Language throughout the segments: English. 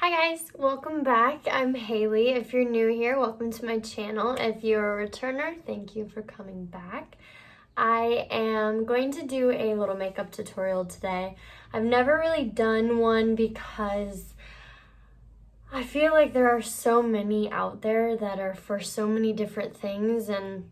Hi guys, welcome back. I'm Haley. If you're new here, welcome to my channel. If you're a returner, thank you for coming back. I am going to do a little makeup tutorial today. I've never really done one because I feel like there are so many out there that are for so many different things, and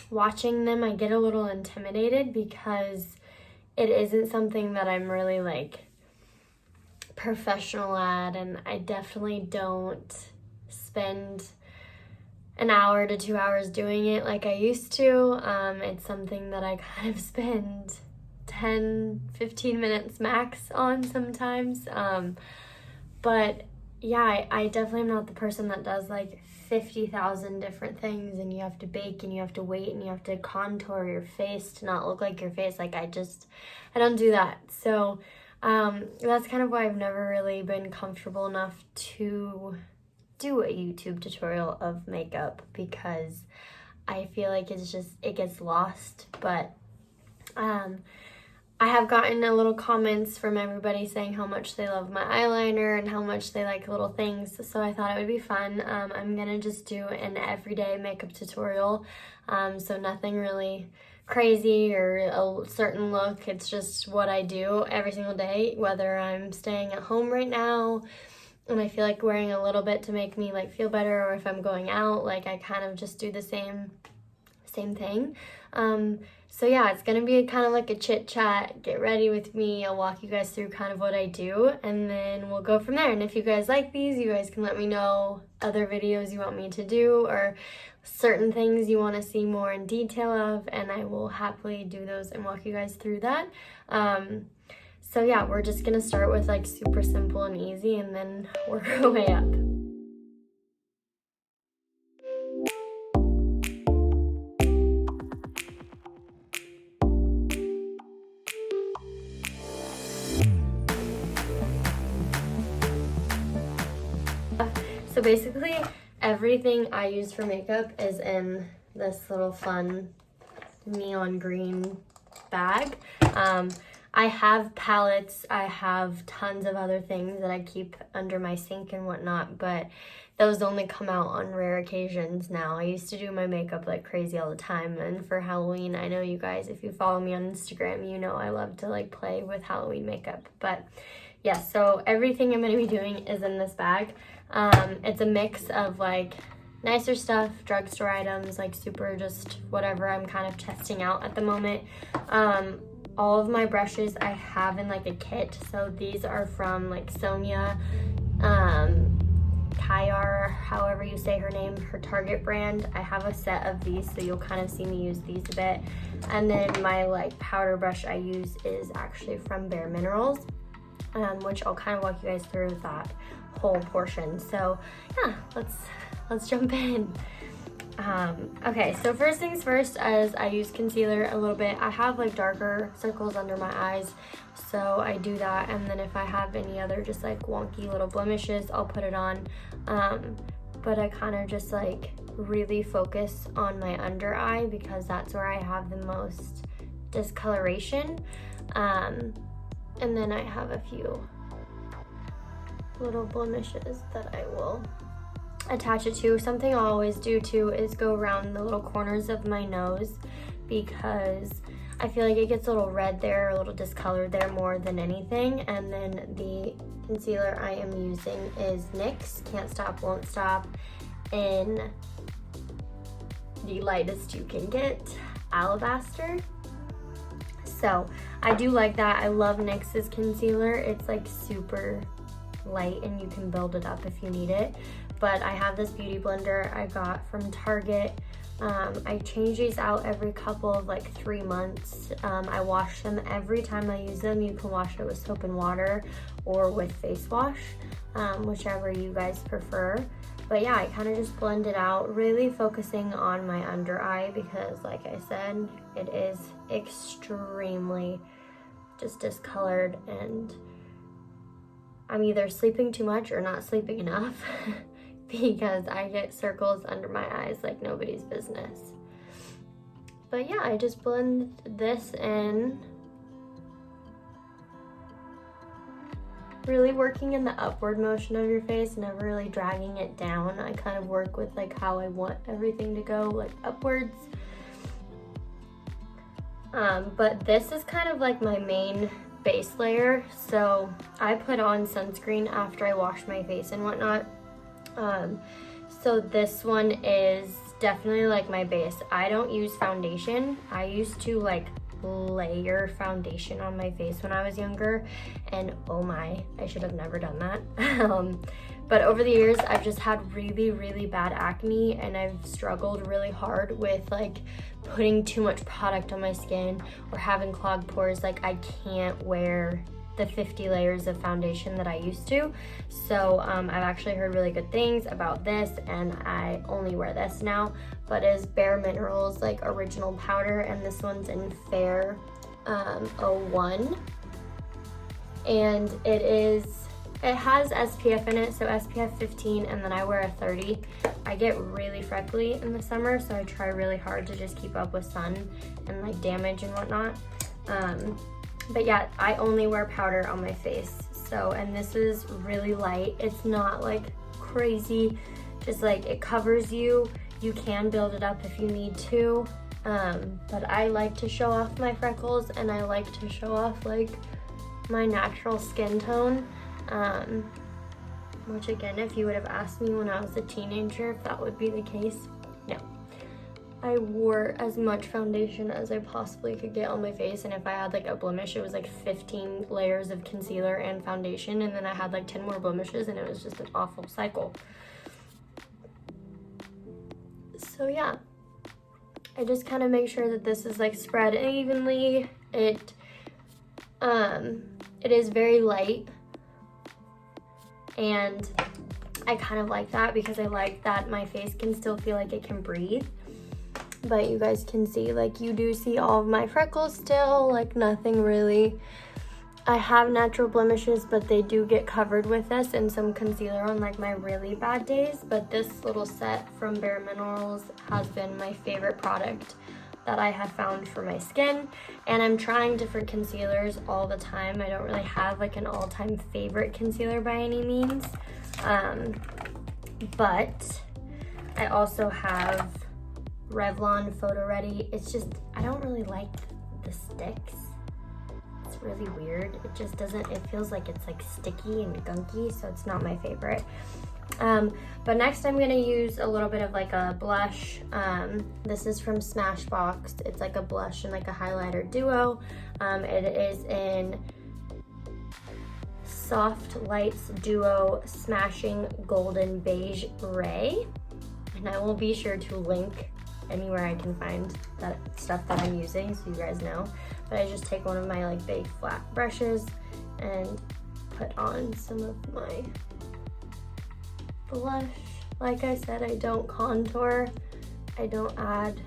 watching them I get a little intimidated because it isn't something that I'm really professional at, and I definitely don't spend an hour to 2 hours doing it like I used to. It's something that I kind of spend 10-15 minutes max on sometimes. But yeah, I definitely am not the person that does 50,000 different things, and you have to bake and you have to wait and you have to contour your face to not look like your face. I don't do that. So that's kind of why I've never really been comfortable enough to do a YouTube tutorial of makeup, because I feel like it gets lost. But I have gotten a little comments from everybody saying how much they love my eyeliner and how much they like little things, so I thought it would be fun. I'm gonna just do an everyday makeup tutorial, so nothing really crazy or a certain look. It's just what I do every single day, whether I'm staying at home right now and I feel like wearing a little bit to make me feel better, or if I'm going out, I kind of just do the same thing. So yeah, it's gonna be kind of like a chit chat. Get ready with me. I'll walk you guys through kind of what I do, and then we'll go from there. And if you guys like these, you guys can let me know other videos you want me to do, or certain things you want to see more in detail of, and I will happily do those and walk you guys through that. So yeah, we're just gonna start with super simple and easy, and then work our way up. So basically, everything I use for makeup is in this little fun neon green bag. I have palettes, I have tons of other things that I keep under my sink and whatnot, but those only come out on rare occasions now. I used to do my makeup like crazy all the time, and for Halloween, I know you guys, if you follow me on Instagram, you know I love to play with Halloween makeup. But yeah, so everything I'm going to be doing is in this bag. It's a mix of nicer stuff, drugstore items, super just whatever I'm kind of testing out at the moment. All of my brushes I have in a kit. So these are from Sonia Kayar, however you say her name, her Target brand. I have a set of these, so you'll kind of see me use these a bit. And then my powder brush I use is actually from Bare Minerals, which I'll kind of walk you guys through that whole portion. So yeah, let's jump in. Okay, so first things first, as I use concealer a little bit. I have darker circles under my eyes, so I do that, and then if I have any other just wonky little blemishes, I'll put it on. But I kind of just really focus on my under eye, because that's where I have the most discoloration. And then I have a few little blemishes that I will attach it to. Something I'll always do too is go around the little corners of my nose, because I feel like it gets a little red there, a little discolored there more than anything. And then the concealer I am using is NYX Can't Stop Won't Stop in the lightest you can get, Alabaster. So I do like that. I love NYX's concealer. It's super light and you can build it up if you need it. But I have this beauty blender I got from Target. I change these out every couple of 3 months. I wash them every time I use them. You can wash it with soap and water or with face wash, whichever you guys prefer. But yeah, I kind of just blend it out, really focusing on my under eye, because like I said, it is extremely just discolored, and I'm either sleeping too much or not sleeping enough because I get circles under my eyes like nobody's business. But yeah, I just blend this in really working in the upward motion of your face, never really dragging it down. I kind of work with like how I want everything to go, like upwards. But this is kind of like my main base layer. So I put on sunscreen after I wash my face and whatnot. So this one is definitely like my base. I don't use foundation. I used to like layer foundation on my face when I was younger, and oh my, I should have never done that. But over the years I've just had really bad acne, and I've struggled really hard with like putting too much product on my skin or having clogged pores. Like I can't wear the 50 layers of foundation that I used to. So I've actually heard really good things about this, and I only wear this now, but is Bare Minerals like original powder, and this one's in Fair 01, and it has SPF in it, so SPF 15, and then I wear a 30. I get really freckly in the summer, so I try really hard to just keep up with sun and like damage and whatnot. But yeah, I only wear powder on my face. So, and this is really light. It's not like crazy, just like it covers you. You can build it up if you need to. But I like to show off my freckles, and I like to show off like my natural skin tone. Which again, if you would have asked me when I was a teenager if that would be the case, no. I wore as much foundation as I possibly could get on my face, and if I had like a blemish, it was like 15 layers of concealer and foundation, and then I had like 10 more blemishes, and it was just an awful cycle. So yeah, I just kind of make sure that this is like spread evenly. It is very light, and I kind of like that because I like that my face can still feel like it can breathe. But you guys can see, like, you do see all of my freckles still, like nothing really. I have natural blemishes, but they do get covered with this and some concealer on like my really bad days. But this little set from Bare Minerals has been my favorite product that I have found for my skin, and I'm trying different concealers all the time. I don't really have like an all-time favorite concealer by any means, but I also have Revlon Photo Ready. It's just, I don't really like the sticks. It's really weird. It just doesn't, it feels like it's like sticky and gunky, so it's not my favorite. But next I'm gonna use a little bit of like a blush. This is from Smashbox. It's like a blush and like a highlighter duo. It is in Soft Lights Duo Smashing Golden Beige Ray. And I will be sure to link anywhere I can find that stuff that I'm using so you guys know. But I just take one of my like big flat brushes and put on some of my blush. Like I said, I don't contour. I don't add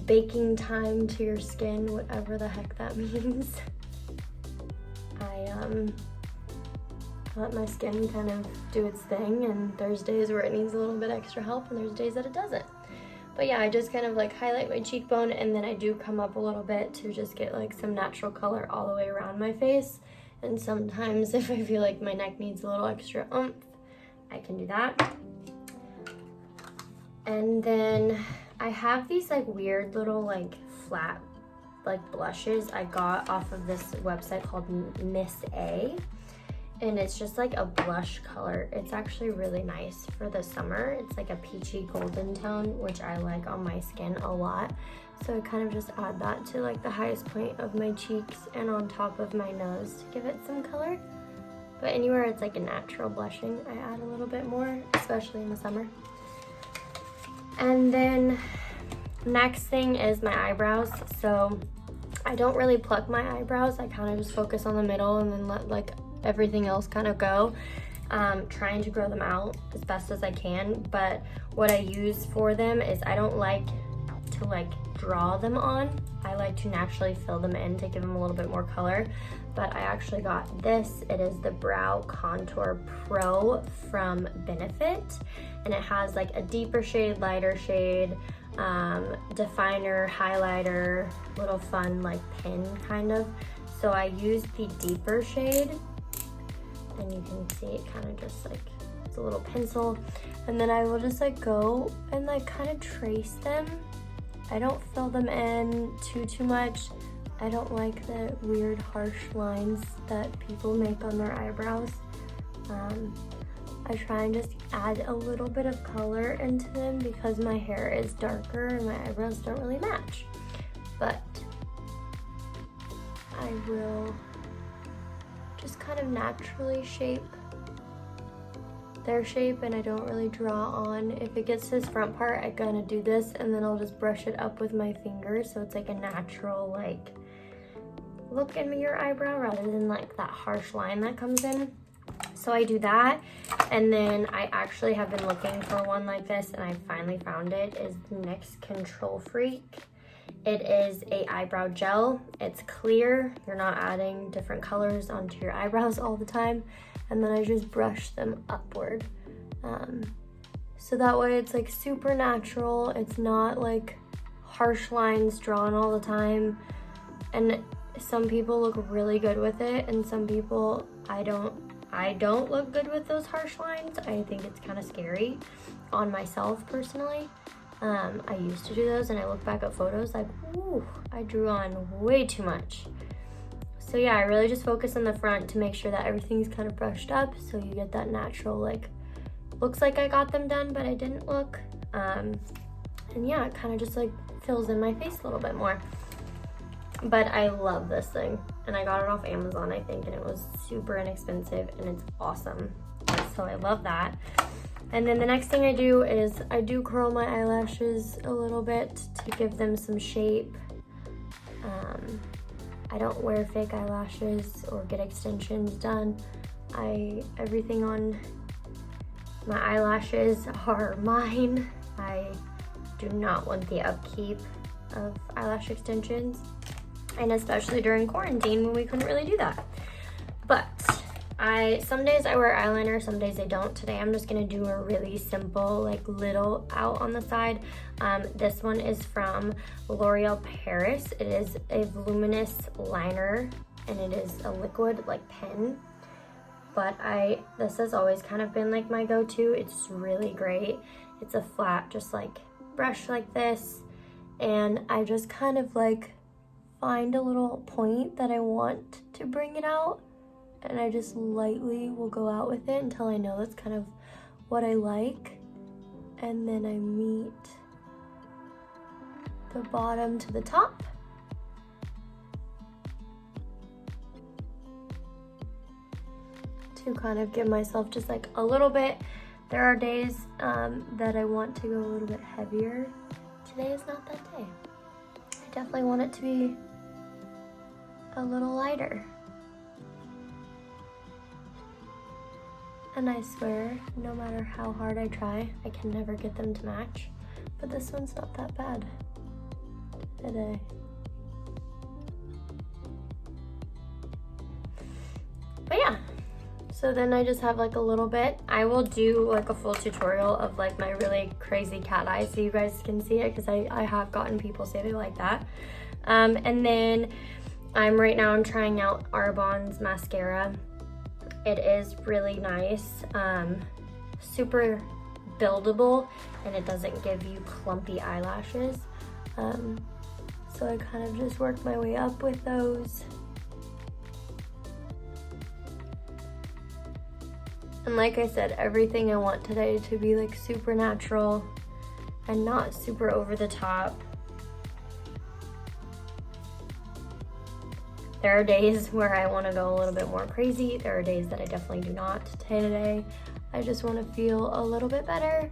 baking time to your skin, whatever the heck that means. I let my skin kind of do its thing, and there's days where it needs a little bit extra help and there's days that it doesn't. But yeah, I just kind of like highlight my cheekbone, and then I do come up a little bit to just get like some natural color all the way around my face. And sometimes if I feel like my neck needs a little extra oomph, I can do that. And then I have these like weird little like flat like blushes I got off of this website called Miss A. And it's just like a blush color. It's actually really nice for the summer. It's like a peachy golden tone, which I like on my skin a lot. So I kind of just add that to like the highest point of my cheeks and on top of my nose to give it some color. But anywhere it's like a natural blushing, I add a little bit more, especially in the summer. And then next thing is my eyebrows. So I don't really pluck my eyebrows. I kind of just focus on the middle and then let like everything else kind of go. Trying to grow them out as best as I can, but what I use for them is I don't like to like draw them on. I like to naturally fill them in to give them a little bit more color. But I actually got this. It is the Brow Contour Pro from Benefit, and it has like a deeper shade, lighter shade, definer, highlighter, little fun like pin kind of. So I used the deeper shade, and you can see it kind of just like, it's a little pencil. And then I will just like go and like kind of trace them. I don't fill them in too much. I don't like the weird harsh lines that people make on their eyebrows. I try and just add a little bit of color into them because my hair is darker and my eyebrows don't really match. But I will just kind of naturally shape their shape, and I don't really draw on. If it gets to this front part, I kind of do this and then I'll just brush it up with my fingers so it's like a natural like look in your eyebrow rather than like that harsh line that comes in. So I do that, and then I actually have been looking for one like this and I finally found it. Is NYX Control Freak. It is a eyebrow gel. It's clear. You're not adding different colors onto your eyebrows all the time. And then I just brush them upward. So that way it's like super natural. It's not like harsh lines drawn all the time. And some people look really good with it, and some people I don't look good with those harsh lines. I think it's kind of scary on myself personally. I used to do those, and I look back at photos like, ooh, I drew on way too much. So yeah, I really just focus on the front to make sure that everything's kind of brushed up so you get that natural, like, looks like I got them done, but I didn't look. And yeah, it kind of just like fills in my face a little bit more. But I love this thing, and I got it off Amazon, I think, and it was super inexpensive, and it's awesome. So I love that. And then the next thing I do is I do curl my eyelashes a little bit to give them some shape. I don't wear fake eyelashes or get extensions done. Everything on my eyelashes are mine. I do not want the upkeep of eyelash extensions, and especially during quarantine when we couldn't really do that. But some days I wear eyeliner, some days I don't. Today I'm just gonna do a really simple, like, little out on the side. This one is from L'Oreal Paris. It is a Luminous Liner, and it is a liquid, like, pen. But this has always kind of been like my go-to. It's really great. It's a flat, just like brush like this, and I just kind of like find a little point that I want to bring it out, and I just lightly will go out with it until I know that's kind of what I like. And then I meet the bottom to the top. To kind of give myself just like a little bit. There are days that I want to go a little bit heavier. Today is not that day. I definitely want it to be a little lighter. And I swear, no matter how hard I try, I can never get them to match. But this one's not that bad today. But yeah, so then I just have like a little bit. I will do like a full tutorial of like my really crazy cat eyes so you guys can see it, because I have gotten people say they like that. And then right now I'm trying out Arbonne's mascara. It is really nice, super buildable, and it doesn't give you clumpy eyelashes. So I kind of just work my way up with those. And like I said, everything I want today to be like super natural and not super over the top. There are days where I want to go a little bit more crazy. There are days that I definitely do not. Today, I just want to feel a little bit better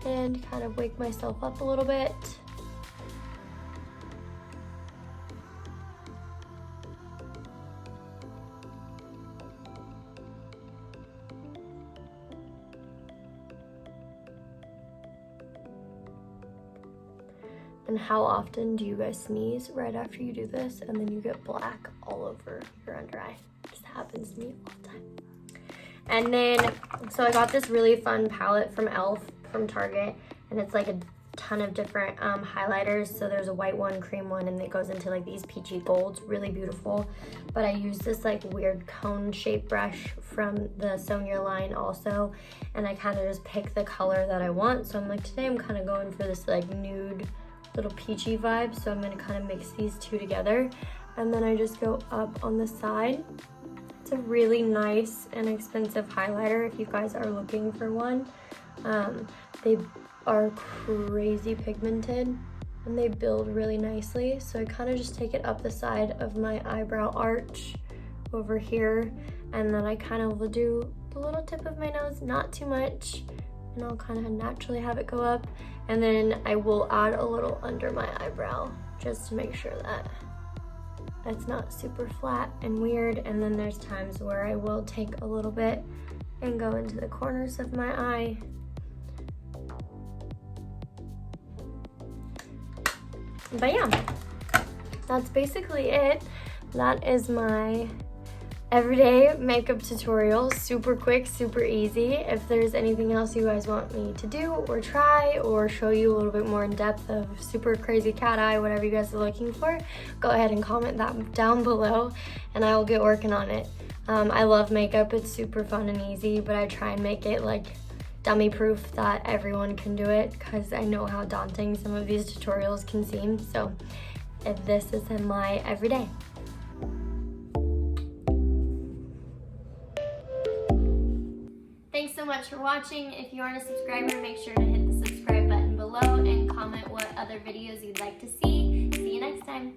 and kind of wake myself up a little bit. And how often do you guys sneeze right after you do this and then you get black all over your under eye? It just happens to me all the time. And then, so I got this really fun palette from e.l.f. from Target, and it's like ton of different highlighters. So there's a white one, cream one, and it goes into like these peachy golds, really beautiful. But I use this like weird cone shaped brush from the Sonia line also, and I kind of just pick the color that I want. So I'm like, today I'm kind of going for this like nude little peachy vibe, so I'm going to kind of mix these two together, and then I just go up on the side. It's a really nice and expensive highlighter if you guys are looking for one. They are crazy pigmented and they build really nicely, so I kind of just take it up the side of my eyebrow arch over here, and then I kind of will do the little tip of my nose, not too much, and I'll kind of naturally have it go up, and then I will add a little under my eyebrow just to make sure that it's not super flat and weird. And then there's times where I will take a little bit and go into the corners of my eye. But yeah, that's basically it. That is my everyday makeup tutorial. Super quick, super easy. If there's anything else you guys want me to do or try or show you a little bit more in depth of super crazy cat eye, whatever you guys are looking for, go ahead and comment that down below and I will get working on it. I love makeup. It's super fun and easy, but I try and make it like dummy proof that everyone can do it, because I know how daunting some of these tutorials can seem. So if this is in my everyday. Thanks so much for watching. If you aren't a subscriber, make sure to hit the subscribe button below and comment what other videos you'd like to see. See you next time.